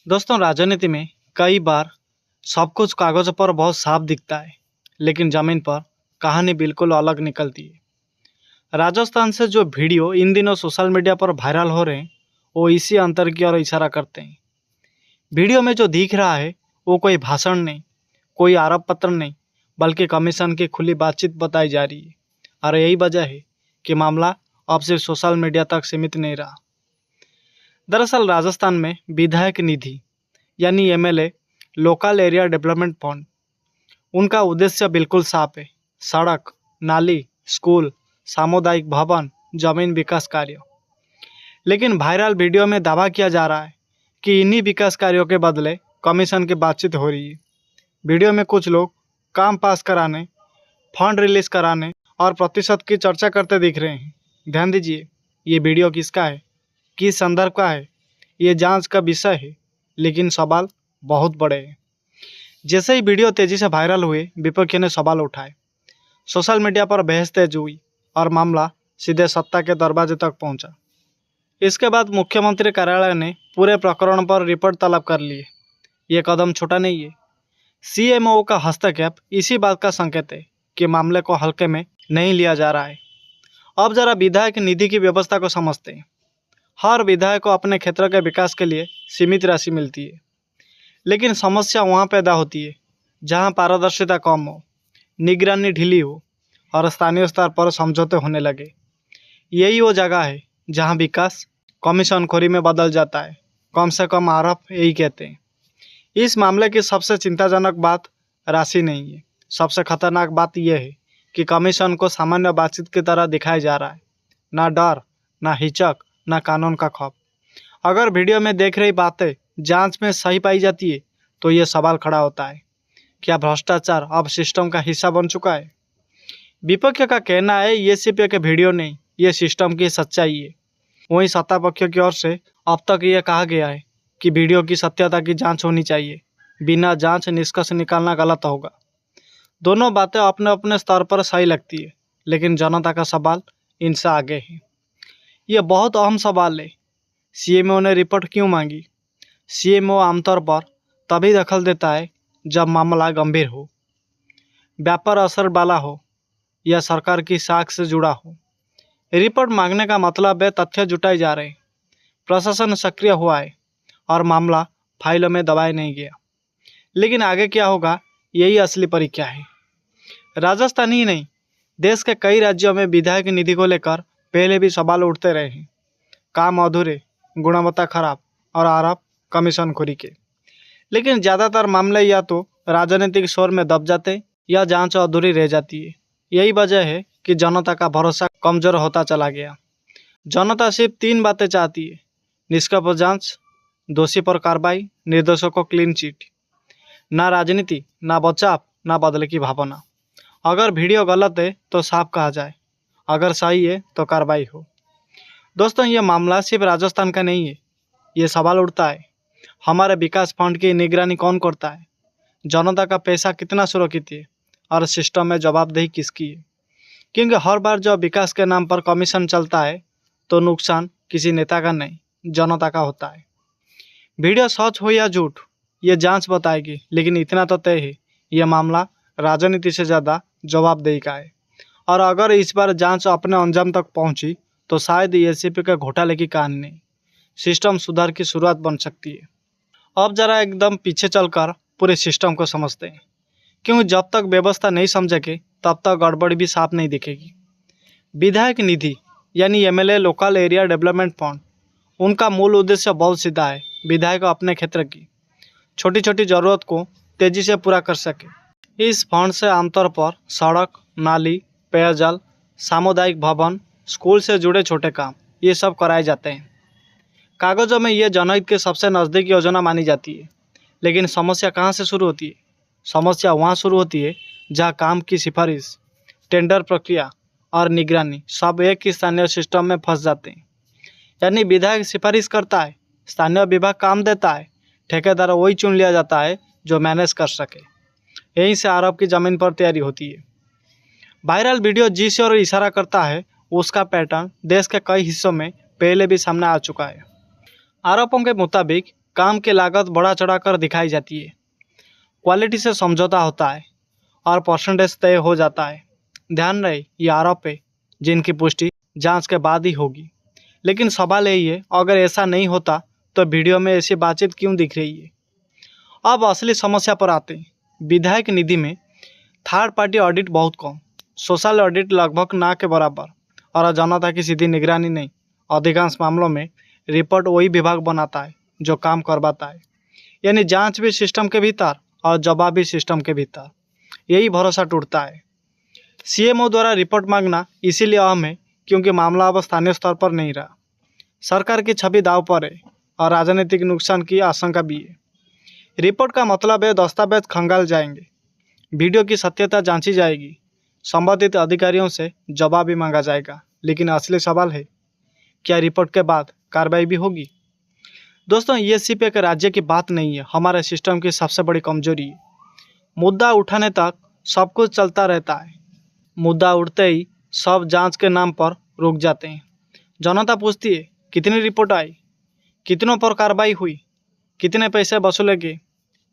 दोस्तों, राजनीति में कई बार सब कुछ कागज़ पर बहुत साफ दिखता है, लेकिन ज़मीन पर कहानी बिल्कुल अलग निकलती है। राजस्थान से जो वीडियो इन दिनों सोशल मीडिया पर वायरल हो रहे हैं, वो इसी अंतर की ओर इशारा करते हैं। वीडियो में जो दिख रहा है, वो कोई भाषण नहीं, कोई आरोप पत्र नहीं, बल्कि कमीशन की खुली बातचीत बताई जा रही है। और यही वजह है कि मामला अब सिर्फ सोशल मीडिया तक सीमित नहीं रहा। दरअसल राजस्थान में विधायक निधि यानी MLA local area development fund, उनका उद्देश्य बिल्कुल साफ है। सड़क, नाली, स्कूल, सामुदायिक भवन, जमीन विकास कार्य। लेकिन वायरल वीडियो में दावा किया जा रहा है कि इन्हीं विकास कार्यों के बदले कमीशन की बातचीत हो रही है। वीडियो में कुछ लोग काम पास कराने, फंड रिलीज कराने और प्रतिशत की चर्चा करते दिख रहे हैं। ध्यान दीजिए, ये वीडियो किसका है, किस संदर्भ का है, ये जांच का विषय है, लेकिन सवाल बहुत बड़े हैं। जैसे ही वीडियो तेजी से वायरल हुए, विपक्ष ने सवाल उठाए, सोशल मीडिया पर बहस तेज हुई और मामला सीधे सत्ता के दरवाजे तक पहुंचा। इसके बाद मुख्यमंत्री कार्यालय ने पूरे प्रकरण पर रिपोर्ट तलब कर ली है। ये कदम छोटा नहीं है। सीएमओ का हस्तक्षेप इसी बात का संकेत है कि मामले को हल्के में नहीं लिया जा रहा है। अब जरा विधायक निधि की व्यवस्था को समझते हैं। हर विधायक को अपने क्षेत्र के विकास के लिए सीमित राशि मिलती है, लेकिन समस्या वहाँ पैदा होती है जहाँ पारदर्शिता कम हो, निगरानी ढीली हो और स्थानीय स्तर पर समझौते होने लगे। यही वो जगह है जहाँ विकास कमीशनखोरी में बदल जाता है। कम से कम आरोप यही कहते हैं। इस मामले की सबसे चिंताजनक बात राशि नहीं है। सबसे खतरनाक बात यह है कि कमीशन को सामान्य बातचीत की तरह दिखाया जा रहा है। ना डर, ना हिचक, ना कानून का खौफ। अगर वीडियो में देख रही बातें जांच में सही पाई जाती है, तो ये सवाल खड़ा होता है, क्या भ्रष्टाचार अब सिस्टम का हिस्सा बन चुका है? विपक्ष का कहना है ये सिर्फ एक वीडियो नहीं, ये सिस्टम की सच्चाई है। वहीं सत्ता पक्ष की ओर से अब तक ये कहा गया है कि वीडियो की सत्यता की जांच होनी चाहिए। बिना जांच निष्कर्ष निकालना गलत होगा। दोनों बातें अपने अपने स्तर पर सही लगती है, लेकिन जनता का सवाल इनसे आगे है। ये बहुत अहम सवाल है। सीएमओ ने रिपोर्ट क्यों मांगी? सीएमओ आमतौर पर तभी दखल देता है जब मामला गंभीर हो, व्यापार असर वाला हो या सरकार की साख से जुड़ा हो। रिपोर्ट मांगने का मतलब है तथ्य जुटाए जा रहे हैं, प्रशासन सक्रिय हुआ है और मामला फाइलों में दबाया नहीं गया। लेकिन आगे क्या होगा, यही असली परीक्षा है। राजस्थान ही नहीं, देश के कई राज्यों में विधायक निधि को लेकर पहले भी सवाल उठते रहे हैं। काम अधूरे, गुणवत्ता खराब और आरोप कमीशनखोरी के। लेकिन ज़्यादातर मामले या तो राजनीतिक शोर में दब जाते या जांच अधूरी रह जाती है। यही वजह है कि जनता का भरोसा कमज़ोर होता चला गया। जनता सिर्फ 3 बातें चाहती है: निष्पक्ष जांच, दोषी पर कार्रवाई, निर्दोषों को क्लीन चिट। ना राजनीति, ना बचाव, ना बदले की भावना। अगर वीडियो गलत है तो साफ कहा जाए, अगर सही है तो कार्रवाई हो। दोस्तों, ये मामला सिर्फ राजस्थान का नहीं है। ये सवाल उठता है, हमारे विकास फंड की निगरानी कौन करता है? जनता का पैसा कितना सुरक्षित है और सिस्टम में जवाबदेही किसकी है? क्योंकि हर बार जब विकास के नाम पर कमीशन चलता है, तो नुकसान किसी नेता का नहीं, जनता का होता है। वीडियो सच हो या झूठ, ये जांच बताएगी, लेकिन इतना तो तय है, ये मामला राजनीति से ज़्यादा जवाबदेही का है। और अगर इस बार जांच अपने अंजाम तक पहुंची, तो शायद ये सिर्फ के घोटाले की कहानी नहीं, सिस्टम सुधार की शुरुआत बन सकती है। अब जरा एकदम पीछे चलकर पूरे सिस्टम को समझते हैं, क्योंकि जब तक व्यवस्था नहीं समझेगी, तब तक गड़बड़ी भी साफ नहीं दिखेगी। विधायक निधि यानी MLA local area development fund, उनका मूल उद्देश्य बहुत सीधा है। विधायक अपने क्षेत्र की छोटी छोटी ज़रूरत को तेज़ी से पूरा कर सके। इस फंड से आमतौर पर सड़क, नाली, पेयजल, सामुदायिक भवन, स्कूल से जुड़े छोटे काम, ये सब कराए जाते हैं। कागज़ों में ये जनहित के सबसे नज़दीक योजना मानी जाती है। लेकिन समस्या कहाँ से शुरू होती है? समस्या वहाँ शुरू होती है जहाँ काम की सिफारिश, टेंडर प्रक्रिया और निगरानी सब एक ही स्थानीय सिस्टम में फंस जाते हैं। यानी विधायक सिफारिश करता है, स्थानीय विभाग काम देता है, ठेकेदार वही चुन लिया जाता है जो मैनेज कर सके। यहीं से आरोप की ज़मीन पर तैयारी होती है। वायरल वीडियो जिस ओर इशारा करता है, उसका पैटर्न देश के कई हिस्सों में पहले भी सामने आ चुका है। आरोपों के मुताबिक काम की लागत बढ़ा चढ़ाकर दिखाई जाती है, क्वालिटी से समझौता होता है और परसेंटेज तय हो जाता है। ध्यान रहे, ये आरोप है जिनकी पुष्टि जांच के बाद ही होगी। लेकिन सवाल यही है, अगर ऐसा नहीं होता तो वीडियो में ऐसी बातचीत क्यों दिख रही है। अब असली समस्या पर आते हैं। विधायक निधि में थर्ड पार्टी ऑडिट बहुत कम, सोशल ऑडिट लगभग ना के बराबर और जनता की सीधी निगरानी नहीं। अधिकांश मामलों में रिपोर्ट वही विभाग बनाता है जो काम करवाता है, यानी जांच भी सिस्टम के भीतर और जवाब भी सिस्टम के भीतर। यही भरोसा टूटता है। सीएमओ द्वारा रिपोर्ट मांगना इसीलिए अहम है क्योंकि मामला अब स्थानीय स्तर पर नहीं रहा। सरकार की छवि दाव पर है और राजनीतिक नुकसान की आशंका भी है। रिपोर्ट का मतलब है दस्तावेज खंगाल जाएंगे, वीडियो की सत्यता जांची जाएगी, संबंधित अधिकारियों से जवाब भी मांगा जाएगा। लेकिन असली सवाल है, क्या रिपोर्ट के बाद कार्रवाई भी होगी। दोस्तों, ये सिर्फ एक राज्य की बात नहीं है, हमारे सिस्टम की सबसे बड़ी कमजोरी है। मुद्दा उठाने तक सब कुछ चलता रहता है, मुद्दा उठते ही सब जांच के नाम पर रुक जाते हैं। जनता पूछती है, कितनी रिपोर्ट आई, कितनों पर कार्रवाई हुई, कितने पैसे वसूले गए।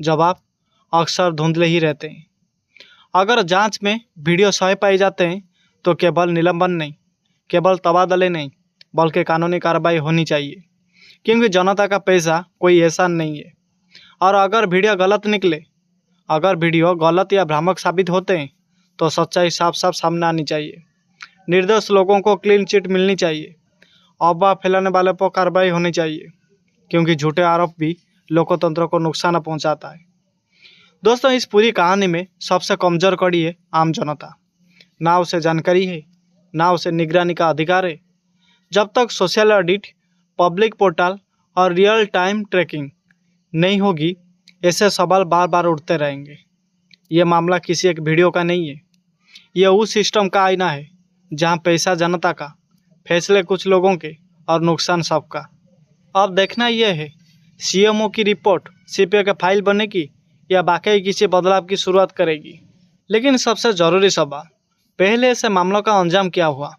जवाब अक्सर धुंधले ही रहते हैं। अगर जांच में वीडियो सही पाए जाते हैं तो केवल निलंबन नहीं, केवल तबादले नहीं, बल्कि कानूनी कार्रवाई होनी चाहिए, क्योंकि जनता का पैसा कोई एहसान नहीं है। और अगर वीडियो गलत निकले, अगर वीडियो गलत या भ्रामक साबित होते हैं तो सच्चाई साफ साफ सामने आनी चाहिए। निर्दोष लोगों को क्लीन चिट मिलनी चाहिए। अफवाह फैलाने वाले पर कार्रवाई होनी चाहिए, क्योंकि झूठे आरोप भी लोकतंत्र को नुकसान पहुंचाता है। दोस्तों, इस पूरी कहानी में सबसे कमजोर कड़ी है आम जनता। ना उसे जानकारी है, ना उसे निगरानी का अधिकार है। जब तक सोशल ऑडिट, पब्लिक पोर्टल और रियल टाइम ट्रैकिंग नहीं होगी, ऐसे सवाल बार बार उठते रहेंगे। ये मामला किसी एक वीडियो का नहीं है, ये उस सिस्टम का आईना है जहां पैसा जनता का, फैसले कुछ लोगों के और नुकसान सबका। अब देखना यह है, सीएमओ की रिपोर्ट सिर्फ एक फाइल बनेगी या वाकई किसी बदलाव की शुरुआत करेगी। लेकिन सबसे ज़रूरी सवाल, पहले ऐसे मामलों का अंजाम क्या हुआ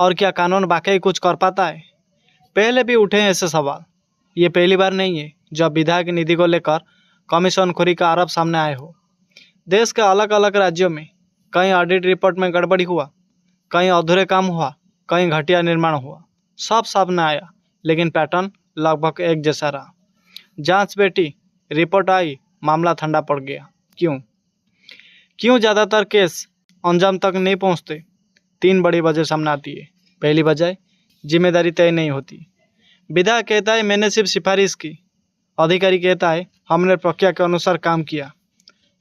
और क्या कानून वाकई कुछ कर पाता है। पहले भी उठे हैं ऐसे सवाल, ये पहली बार नहीं है जब विधायक निधि को लेकर कमीशनखोरी का आरोप सामने आए हो। देश के अलग अलग राज्यों में कहीं ऑडिट रिपोर्ट में गड़बड़ी हुआ, कहीं अधूरे काम हुआ, कहीं घटिया निर्माण हुआ, सब सामने आया, लेकिन पैटर्न लगभग एक जैसा रहा। जांच बेटी, रिपोर्ट आई, मामला ठंडा पड़ गया। क्यों ज़्यादातर केस अंजाम तक नहीं पहुंचते। 3 बड़ी वजह सामने आती है। पहली वजह, जिम्मेदारी तय नहीं होती। विधायक कहता है मैंने सिर्फ सिफारिश की, अधिकारी कहता है हमने प्रक्रिया के अनुसार काम किया,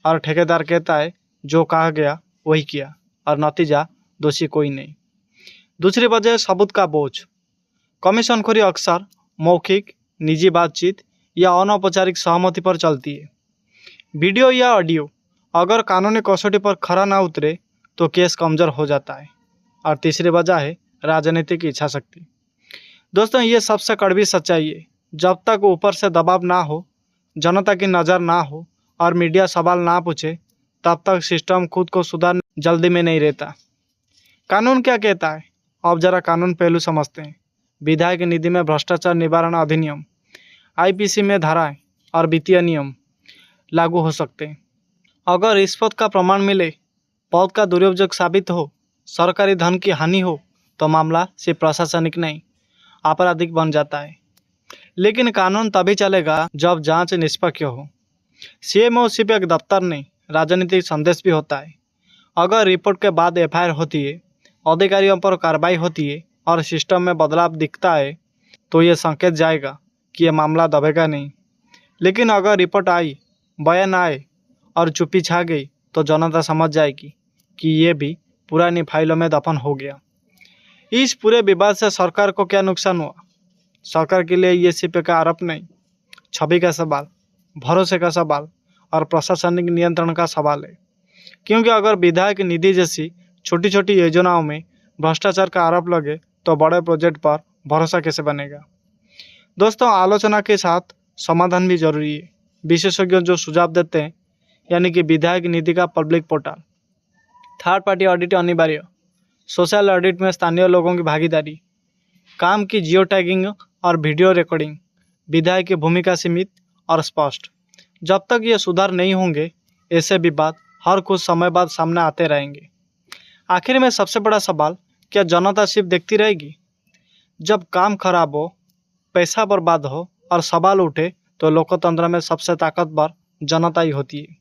और ठेकेदार कहता है जो कहा गया वही किया, और नतीजा दोषी कोई नहीं। दूसरी वजह, सबूत का बोझ। कमीशनखोरी अक्सर मौखिक, निजी बातचीत या अनौपचारिक सहमति पर चलती है। वीडियो या ऑडियो अगर कानूनी कसौटी पर खरा ना उतरे तो केस कमजोर हो जाता है। और तीसरी वजह है राजनीतिक इच्छा शक्ति। दोस्तों, ये सबसे कड़वी सच्चाई है। जब तक ऊपर से दबाव ना हो, जनता की नज़र ना हो और मीडिया सवाल ना पूछे, तब तक सिस्टम खुद को सुधारने जल्दी में नहीं रहता। कानून क्या कहता है, अब जरा कानून पहलू समझते हैं। विधायक निधि में भ्रष्टाचार निवारण अधिनियम, आईपीसी में धाराएं और वित्तीय नियम लागू हो सकते हैं। अगर रिश्वत का प्रमाण मिले, पद का दुरुपयोग साबित हो, सरकारी धन की हानि हो, तो मामला सिर्फ प्रशासनिक नहीं, आपराधिक बन जाता है। लेकिन कानून तभी चलेगा जब जांच निष्पक्ष हो। सीएमओ सिर्फ एक दफ्तर नहीं, राजनीतिक संदेश भी होता है। अगर रिपोर्ट के बाद एफआईआर होती है, अधिकारियों पर कार्रवाई होती है और सिस्टम में बदलाव दिखता है, तो ये संकेत जाएगा कि यह मामला दबेगा नहीं। लेकिन अगर रिपोर्ट आई, बयान आए और चुप्पी छा गई, तो जनता समझ जाएगी कि ये भी पुरानी फाइलों में दफन हो गया। इस पूरे विवाद से सरकार को क्या नुकसान हुआ। सरकार के लिए ये सिर्फ एक आरोप नहीं, छवि का सवाल, भरोसे का सवाल और प्रशासनिक नियंत्रण का सवाल है। क्योंकि अगर विधायक निधि जैसी छोटी छोटी योजनाओं में भ्रष्टाचार का आरोप लगे तो बड़े प्रोजेक्ट पर भरोसा कैसे बनेगा। दोस्तों, आलोचना के साथ समाधान भी जरूरी है। विशेषज्ञ जो सुझाव देते हैं, यानी कि विधायक निधि का public portal, third party audit अनिवार्य, सोशल ऑडिट में स्थानीय लोगों की भागीदारी, काम की जियो टैगिंग और वीडियो रिकॉर्डिंग, विधायक की भूमिका सीमित और स्पष्ट। जब तक ये सुधार नहीं होंगे, ऐसे विवाद हर कुछ समय बाद सामने आते रहेंगे। आखिर में सबसे बड़ा सवाल, क्या जनता सिर्फ देखती रहेगी? जब काम खराब हो, पैसा बर्बाद हो और सवाल उठे तो लोकतंत्र में सबसे ताकतवर जनता ही होती है।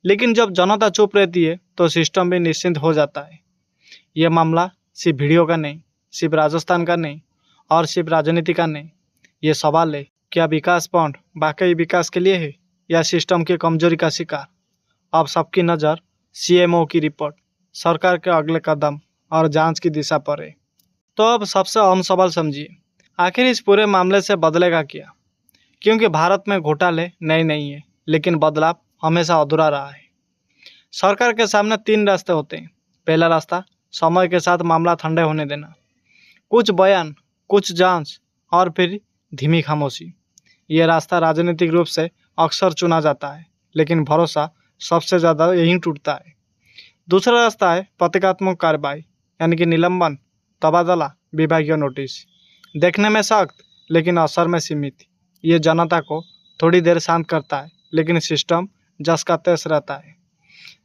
लेकिन जब जनता चुप रहती है तो सिस्टम भी निश्चिंत हो जाता है। यह मामला सिर्फ वीडियो का नहीं, सिर्फ राजस्थान का नहीं और सिर्फ राजनीति का नहीं। ये सवाल है, क्या विकास फंड वाकई विकास के लिए है या सिस्टम की कमजोरी का शिकार? अब सबकी नज़र सीएमओ की रिपोर्ट, सरकार के अगले कदम और जांच की दिशा पर है। तो अब सबसे अहम सवाल समझिए, आखिर इस पूरे मामले से बदलेगा क्या? क्योंकि भारत में घोटाले नए नहीं है, लेकिन बदलाव हमेशा अधूरा रहा है। सरकार के सामने 3 रास्ते होते हैं। पहला रास्ता, समय के साथ मामला ठंडे होने देना, कुछ बयान, कुछ जांच और फिर धीमी खामोशी। ये रास्ता राजनीतिक रूप से अक्सर चुना जाता है, लेकिन भरोसा सबसे ज़्यादा यहीं टूटता है। दूसरा रास्ता है प्रतीकात्मक कार्रवाई, यानी कि निलंबन, तबादला, विभागीय नोटिस। देखने में सख्त लेकिन असर में सीमित। ये जनता को थोड़ी देर शांत करता है, लेकिन सिस्टम जस का तैस रहता है।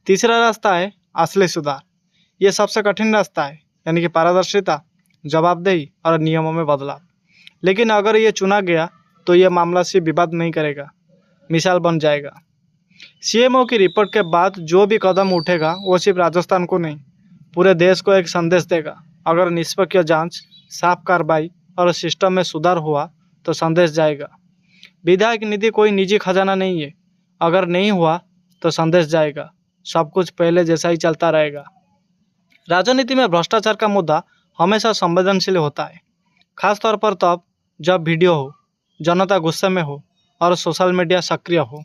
तीसरा रास्ता है असली सुधार। ये सबसे कठिन रास्ता है, यानी कि पारदर्शिता, जवाबदेही और नियमों में बदलाव। लेकिन अगर ये चुना गया तो ये मामला सिर्फ विवाद नहीं करेगा, मिसाल बन जाएगा। सीएमओ की रिपोर्ट के बाद जो भी कदम उठेगा वो सिर्फ राजस्थान को नहीं, पूरे देश को एक संदेश देगा। अगर निष्पक्ष जांच, साफ कार्रवाई और सिस्टम में सुधार हुआ तो संदेश जाएगा, विधायक निधि कोई निजी खजाना नहीं है। अगर नहीं हुआ तो संदेश जाएगा, सब कुछ पहले जैसा ही चलता रहेगा। राजनीति में भ्रष्टाचार का मुद्दा हमेशा संवेदनशील होता है, खासतौर पर तब जब वीडियो हो, जनता गुस्से में हो और सोशल मीडिया सक्रिय हो।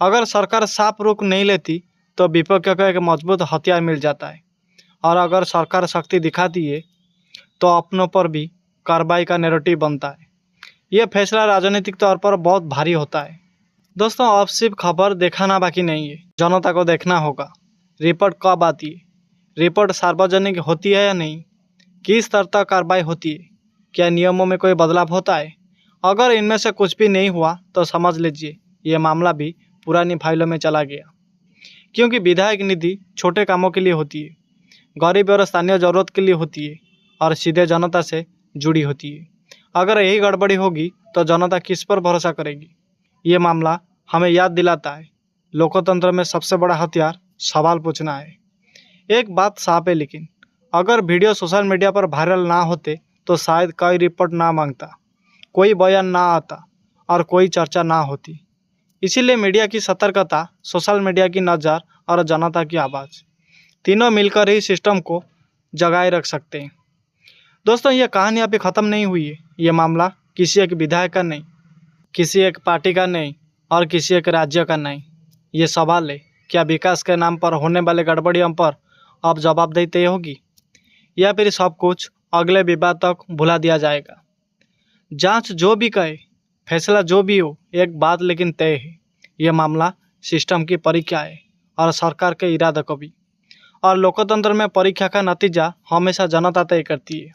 अगर सरकार साफ रुख नहीं लेती तो विपक्ष को एक मजबूत हथियार मिल जाता है, और अगर सरकार शक्ति दिखाती है तो अपनों पर भी कार्रवाई का नैरेटिव बनता है। यह फैसला राजनीतिक तौर पर बहुत भारी होता है। दोस्तों, अब सिर्फ खबर दिखाना बाकी नहीं है, जनता को देखना होगा रिपोर्ट कब आती है, रिपोर्ट सार्वजनिक होती है या नहीं, किस स्तर तक कार्रवाई होती है, क्या नियमों में कोई बदलाव होता है। अगर इनमें से कुछ भी नहीं हुआ तो समझ लीजिए ये मामला भी पुरानी फाइलों में चला गया। क्योंकि विधायक निधि छोटे कामों के लिए होती है, गरीब और स्थानीय जरूरत के लिए होती है और सीधे जनता से जुड़ी होती है। अगर यही गड़बड़ी होगी तो जनता किस पर भरोसा करेगी? ये मामला हमें याद दिलाता है, लोकतंत्र में सबसे बड़ा हथियार सवाल पूछना है। एक बात साफ है, लेकिन अगर वीडियो सोशल मीडिया पर वायरल ना होते तो शायद कोई रिपोर्ट ना मांगता, कोई बयान ना आता और कोई चर्चा ना होती। इसीलिए मीडिया की सतर्कता, सोशल मीडिया की नज़र और जनता की आवाज़, तीनों मिलकर ही सिस्टम को जगाए रख सकते हैं। दोस्तों, ये कहानी अभी ख़त्म नहीं हुई है। ये मामला किसी एक विधायक का नहीं, किसी एक पार्टी का नहीं और किसी एक राज्य का नहीं। ये सवाल है, क्या विकास के नाम पर होने वाले गड़बड़ियों पर अब जवाबदेही तय होगी या फिर सब कुछ अगले विवाद तक भुला दिया जाएगा? जांच जो भी कहे, फैसला जो भी हो, एक बात लेकिन तय है, यह मामला सिस्टम की परीक्षा है और सरकार के इरादे को भी। और लोकतंत्र में परीक्षा का नतीजा हमेशा जनता तय करती है।